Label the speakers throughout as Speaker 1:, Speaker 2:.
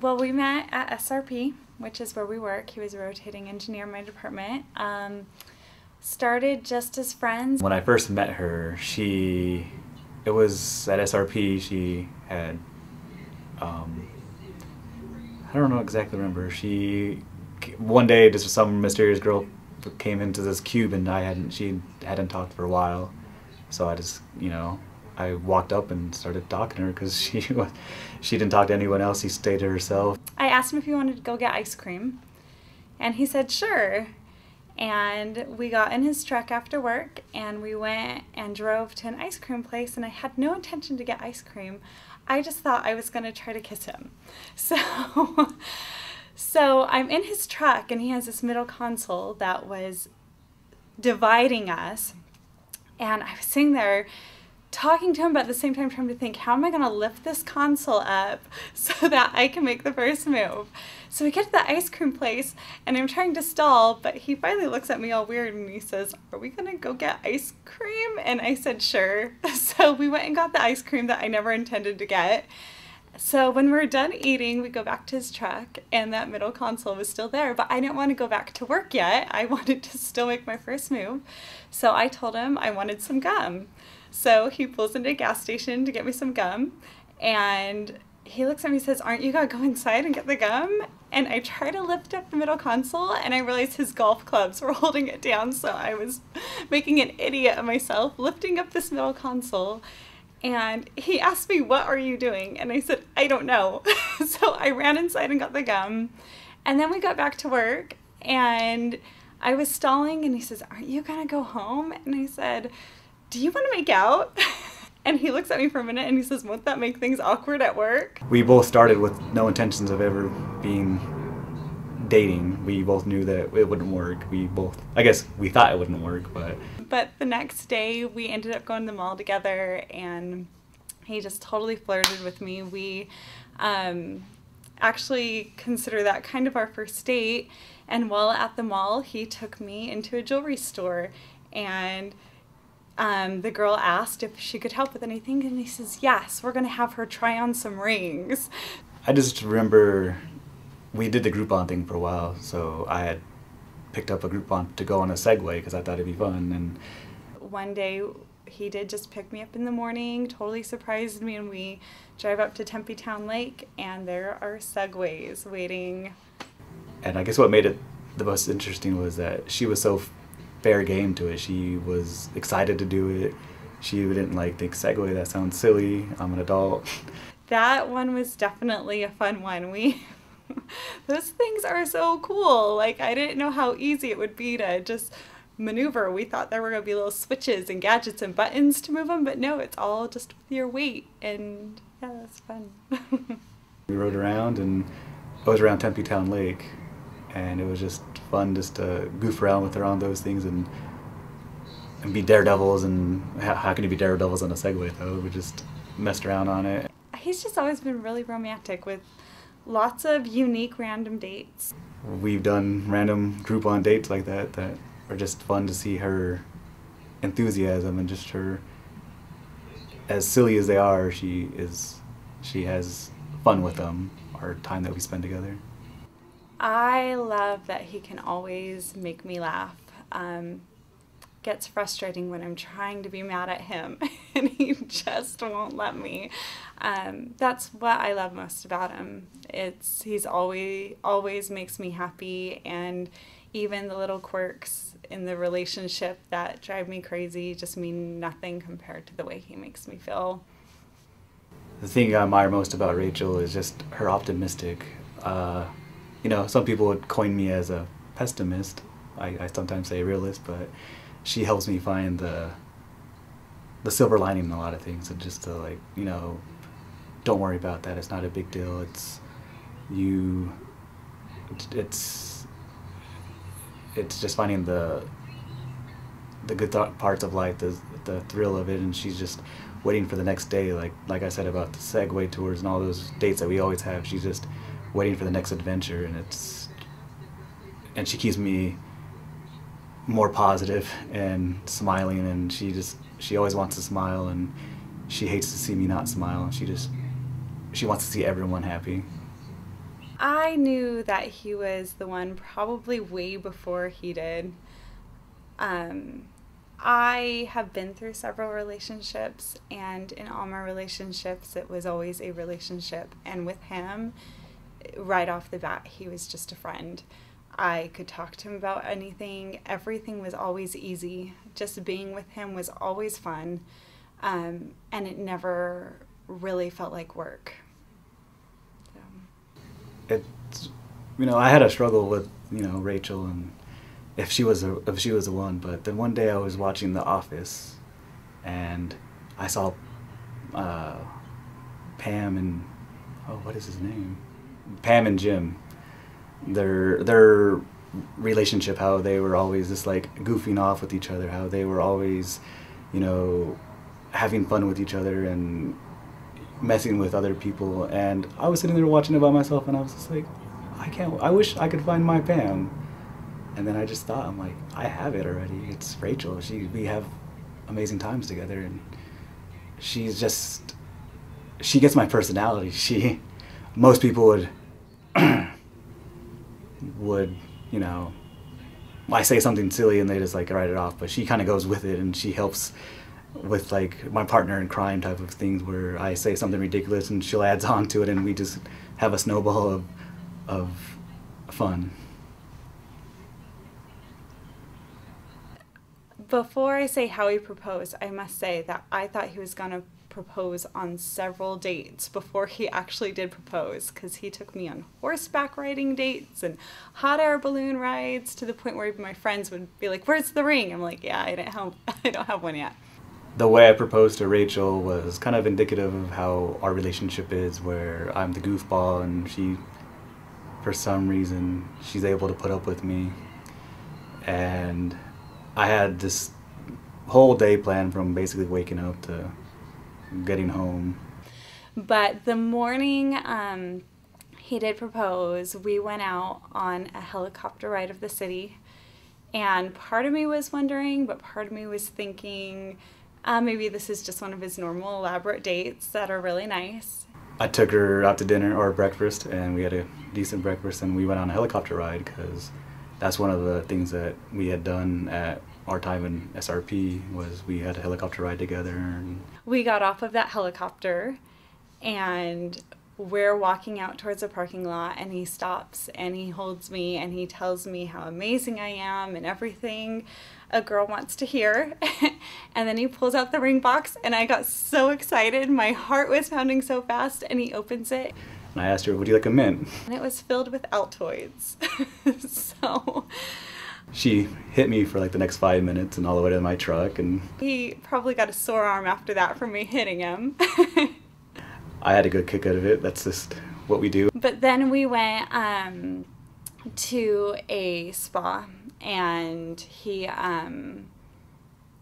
Speaker 1: Well, we met at SRP, which is where we work. He was a rotating engineer in my department. Started just as friends.
Speaker 2: When I first met her, it was at SRP. She had, I don't know exactly remember. One day, just some mysterious girl came into this cube, and she hadn't talked for a while. So I walked up and started talking to her because she didn't talk to anyone else. She stayed to herself.
Speaker 1: I asked him if he wanted to go get ice cream, and he said sure. And we got in his truck after work, and we went and drove to an ice cream place, and I had no intention to get ice cream. I just thought I was going to try to kiss him. So I'm in his truck, and he has this middle console that was dividing us, and I was sitting there talking to him, but at the same time trying to think, how am I going to lift this console up so that I can make the first move? So we get to the ice cream place, and I'm trying to stall, but he finally looks at me all weird, and he says, "Are we going to go get ice cream?" And I said, sure. So we went and got the ice cream that I never intended to get. So when we're done eating, we go back to his truck, and that middle console was still there, but I didn't want to go back to work yet. I wanted to still make my first move. So I told him I wanted some gum. So he pulls into a gas station to get me some gum, and he looks at me and says, "Aren't you gonna go inside and get the gum?" And I try to lift up the middle console, and I realized his golf clubs were holding it down, so I was making an idiot of myself, lifting up this middle console. And he asked me, "What are you doing?" And I said, "I don't know." So I ran inside and got the gum, and then we got back to work, and I was stalling, and he says, "Aren't you gonna go home?" And I said, "Do you want to make out?" And he looks at me for a minute and he says, "Won't that make things awkward at work?"
Speaker 2: We both started with no intentions of ever being dating. We both knew that it wouldn't work. I guess we thought it wouldn't work, but...
Speaker 1: But the next day we ended up going to the mall together, and he just totally flirted with me. We actually consider that kind of our first date, and while at the mall he took me into a jewelry store, and the girl asked if she could help with anything, and he says, "Yes, we're going to have her try on some rings."
Speaker 2: I just remember we did the Groupon thing for a while, so I had picked up a Groupon to go on a Segway because I thought it'd be fun. And
Speaker 1: one day he did just pick me up in the morning, totally surprised me, and we drive up to Tempe Town Lake, and there are Segways waiting.
Speaker 2: And I guess what made it the most interesting was that she was so fair game to it. She was excited to do it. She didn't think Segway, that sounds silly, I'm an adult.
Speaker 1: That one was definitely a fun one. Those things are so cool. I didn't know how easy it would be to just maneuver. We thought there were going to be little switches and gadgets and buttons to move them, but no, it's all just with your weight, and yeah, that's fun.
Speaker 2: We rode around, and I was around Tempe Town Lake, and it was just fun just to goof around with her on those things and be daredevils. And how can you be daredevils on a Segway, though? We just messed around on it.
Speaker 1: He's just always been really romantic with lots of unique random dates.
Speaker 2: We've done random Groupon dates like that are just fun to see her enthusiasm, and just her, as silly as they are, she has fun with them, our time that we spend together.
Speaker 1: I love that he can always make me laugh. Gets frustrating when I'm trying to be mad at him and he just won't let me. That's what I love most about him. He's always makes me happy, and even the little quirks in the relationship that drive me crazy just mean nothing compared to the way he makes me feel.
Speaker 2: The thing I admire most about Rachel is just her optimistic. Some people would coin me as a pessimist. I sometimes say realist, but she helps me find the silver lining in a lot of things, and just to don't worry about that. It's not a big deal. It's just finding the good parts of life, the thrill of it, and she's just waiting for the next day. Like I said about the Segway tours and all those dates that we always have, she's just waiting for the next adventure, and she keeps me more positive and smiling, and she always wants to smile, and she hates to see me not smile. She wants to see everyone happy.
Speaker 1: I knew that he was the one probably way before he did. I have been through several relationships, and in all my relationships, it was always a relationship. And with him, right off the bat, he was just a friend. I could talk to him about anything. Everything was always easy. Just being with him was always fun, and it never really felt like work. So.
Speaker 2: It's, I had a struggle with, Rachel, and if she was the one. But then one day I was watching The Office, and I saw Pam and what is his name? Pam and Jim. Their relationship, how they were always just like goofing off with each other, how they were always, having fun with each other and messing with other people. And I was sitting there watching it by myself, and I was just like, I wish I could find my Pam. And then I just thought, I'm like, I have it already. It's Rachel. We have amazing times together, and she gets my personality. Most people would, I say something silly and they just like write it off, but she kind of goes with it, and she helps with like my partner in crime type of things, where I say something ridiculous and she'll adds on to it, and we just have a snowball of fun.
Speaker 1: Before I say how he proposed, I must say that I thought he was going to propose on several dates before he actually did propose, because he took me on horseback riding dates and hot air balloon rides, to the point where even my friends would be like, "Where's the ring?" I'm like, "Yeah, I don't have one yet."
Speaker 2: The way I proposed to Rachel was kind of indicative of how our relationship is, where I'm the goofball and she, for some reason, she's able to put up with me. And I had this whole day planned, from basically waking up to getting home.
Speaker 1: But the morning he did propose, we went out on a helicopter ride of the city. And part of me was wondering, but part of me was thinking, maybe this is just one of his normal elaborate dates that are really nice.
Speaker 2: I took her out to dinner or breakfast, and we had a decent breakfast, and we went on a helicopter ride, because that's one of the things that we had done at our time in SRP, was we had a helicopter ride together. And
Speaker 1: we got off of that helicopter, and we're walking out towards a parking lot, and he stops and he holds me and he tells me how amazing I am and everything a girl wants to hear. And then he pulls out the ring box, and I got so excited. My heart was pounding so fast, and he opens it.
Speaker 2: And I asked her, "Would you like a mint?"
Speaker 1: And it was filled with Altoids. So
Speaker 2: she hit me for like the next 5 minutes and all the way to my truck, and
Speaker 1: he probably got a sore arm after that from me hitting him.
Speaker 2: I had a good kick out of it. That's just what we do.
Speaker 1: But then we went to a spa, and he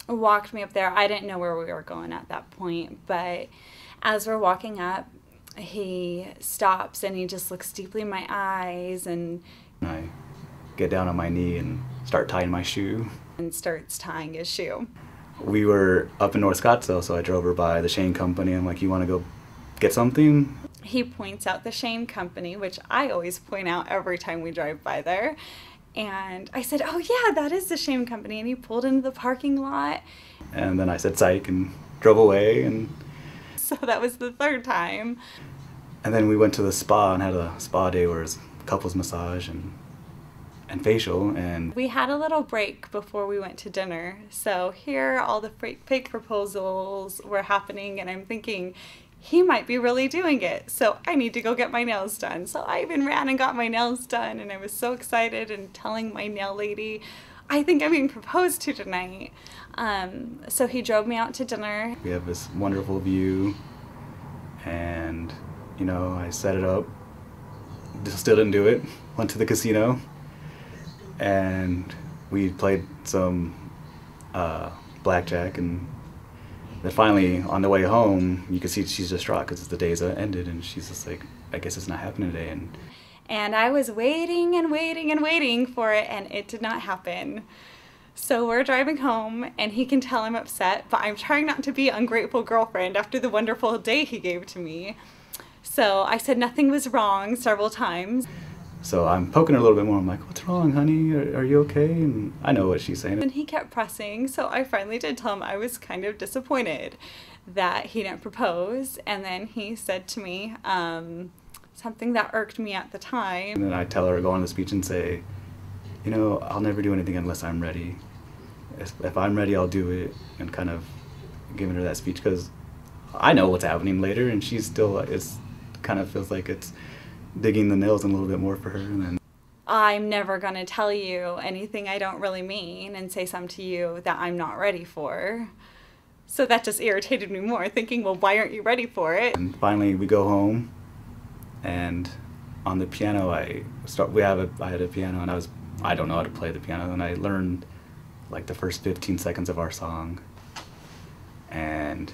Speaker 1: walked me up there. I didn't know where we were going at that point, but as we're walking up, he stops and he just looks deeply in my eyes, and
Speaker 2: I get down on my knee and start tying my shoe.
Speaker 1: And starts tying his shoe.
Speaker 2: We were up in North Scottsdale, so I drove her by the Shane Company. I'm like, "You want to go get something?"
Speaker 1: He points out the Shane Company, which I always point out every time we drive by there. And I said, "Oh yeah, that is the Shane Company." And he pulled into the parking lot.
Speaker 2: And then I said psych and drove away. And
Speaker 1: so that was the third time.
Speaker 2: And then we went to the spa and had a spa day where it was couples massage and facial. And
Speaker 1: we had a little break before we went to dinner. So here all the fake proposals were happening, and I'm thinking, he might be really doing it, so I need to go get my nails done. So I even ran and got my nails done, and I was so excited and telling my nail lady, "I think I'm being proposed to tonight." So he drove me out to dinner.
Speaker 2: We have this wonderful view, and I set it up. Still didn't do it. Went to the casino, and we played some blackjack, and then finally, on the way home, you can see she's distraught because the days ended, and she's just like, "I guess it's not happening today."
Speaker 1: And I was waiting and waiting and waiting for it, and it did not happen. So we're driving home, and he can tell I'm upset, but I'm trying not to be an ungrateful girlfriend after the wonderful day he gave to me. So I said nothing was wrong several times.
Speaker 2: So I'm poking her a little bit more. I'm like, what's wrong, honey? Are you okay? And I know what she's saying.
Speaker 1: And he kept pressing, so I finally did tell him I was kind of disappointed that he didn't propose. And then he said to me something that irked me at the time.
Speaker 2: And then I tell her, go on the speech and say, you know, I'll never do anything unless I'm ready. If I'm ready, I'll do it. And kind of giving her that speech because I know what's happening later, and she's still, it's kind of feels like it's digging the nails in a little bit more for her. And then
Speaker 1: I'm never going to tell you anything I don't really mean and say something to you that I'm not ready for. So that just irritated me more, thinking, well, why aren't you ready for it?
Speaker 2: And finally we go home, and on the piano I had a piano, and I don't know how to play the piano, and I learned like the first 15 seconds of our song, and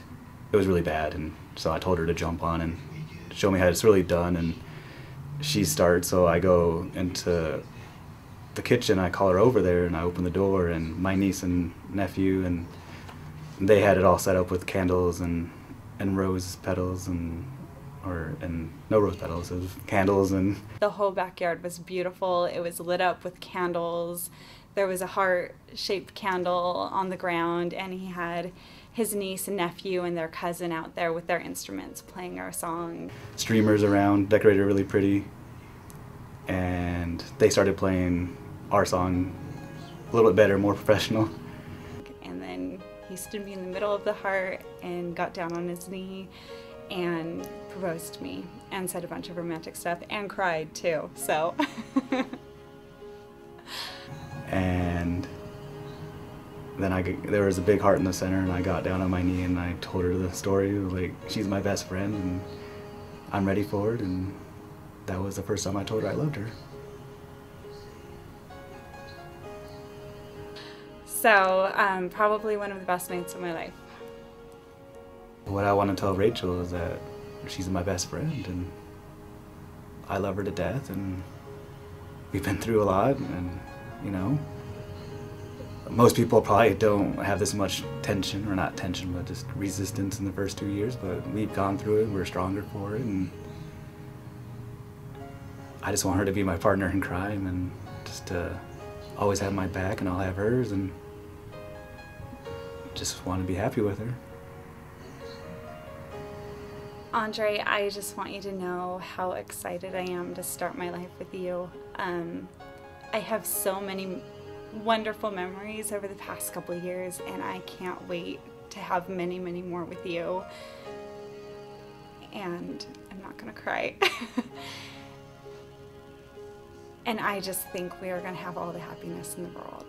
Speaker 2: it was really bad, and so I told her to jump on and show me how it's really done, and she starts, so I go into the kitchen, I call her over there, and I open the door, and my niece and nephew, and they had it all set up with candles and rose petals and no rose petals, it was candles. And
Speaker 1: the whole backyard was beautiful. It was lit up with candles. There was a heart-shaped candle on the ground, and he had his niece and nephew and their cousin out there with their instruments playing our song.
Speaker 2: Streamers around, decorated really pretty, and they started playing our song a little bit better, more professional.
Speaker 1: And then he stood me in the middle of the heart and got down on his knee and proposed to me and said a bunch of romantic stuff and cried too, so.
Speaker 2: And then there was a big heart in the center, and I got down on my knee and I told her the story, like, she's my best friend and I'm ready for it, and that was the first time I told her I loved her.
Speaker 1: So, probably one of the best nights of my life.
Speaker 2: What I want to tell Rachel is that she's my best friend, and I love her to death, and we've been through a lot, and, you know, most people probably don't have this much tension, or not tension, but just resistance in the first 2 years, but we've gone through it, we're stronger for it, and I just want her to be my partner in crime, and just to always have my back, and I'll have hers, and just want to be happy with her.
Speaker 1: Andre, I just want you to know how excited I am to start my life with you. I have so many wonderful memories over the past couple of years, and I can't wait to have many, many more with you. And I'm not gonna cry. And I just think we are gonna have all the happiness in the world.